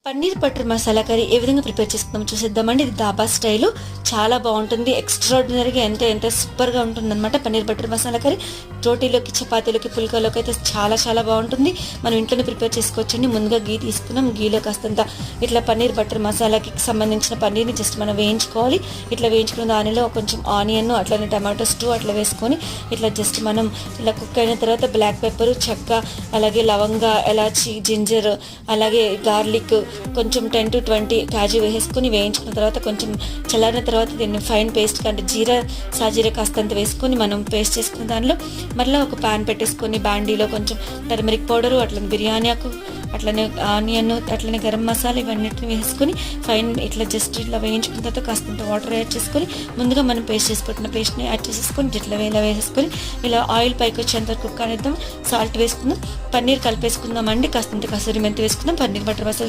Paneer butter masala curry ఏ విధంగా prepare చేసుకుందాం చూసేద్దామండి. ఇది దాబా స్టైలు చాలా బాగుంటుంది. ఎక్స్ట్రాడినరీగా ఎంత సూపర్గా ఉంటుందన్నమాట పన్నీర్ బటర్ మసాలా కర్రీ. రోటీలోకి, చపాతీలోకి, పుల్కాలోకి అయితే చాలా బాగుంటుంది. మనం ఇంట్లోనే ప్రిపేర్ చేసుకోవచ్చండి. ముందుగా గీ తీసుకున్నాం. గీలో కాస్తంత ఇట్లా పన్నీర్ బటర్ మసాలాకి సంబంధించిన పన్నీర్ని జస్ట్ మనం వేయించుకోవాలి. ఇట్లా వేయించుకున్న దానిలో కొంచెం ఆనియన్, అట్లనే టమాటోస్ అట్లా వేసుకొని ఇట్లా జస్ట్ మనం ఇలా కుక్ అయిన తర్వాత బ్లాక్ పెప్పర్, చెక్క, అలాగే లవంగా, ఎలాచి, జింజర్, అలాగే గార్లిక్, కొంచెం 10 to 20 కాజు వేసుకొని వేయించుకున్న తర్వాత కొంచెం చల్లారిన తర్వాత దీన్ని ఫైన్ పేస్ట్ అంటే జీరా, సాజీరా కాస్తంత వేసుకొని మనం పేస్ట్ చేసుకున్న దానిలో మళ్ళీ ఒక ప్యాన్ పెట్టేసుకొని బాండీలో కొంచెం టర్మరిక్ పౌడరు, అట్లనే బిర్యానీ ఆకు, అట్లనే ఆనియన్, అట్లనే గరం మసాలా ఇవన్నిటిని వేసుకొని ఫైన్ ఇట్లా జస్ట్ ఇట్లా వేయించుకున్న తర్వాత కాస్తంత వాటర్ యాడ్ చేసుకొని ముందుగా మనం పేస్ట్ చేసి పెట్టిన పేస్ట్ని యాడ్ చేసేసుకొని ఇట్లా ఇలా వేసేసుకొని ఇలా ఆయిల్ పైకి వచ్చేంత కుక్ అనేద్దాం. సాల్ట్ వేసుకుందాం, పన్నీర్ కలిపేసుకుందాం అండి. కాస్తంత కసూరి మెంతి వేసుకుందాం, పన్నీర్ బటర్ మసాలా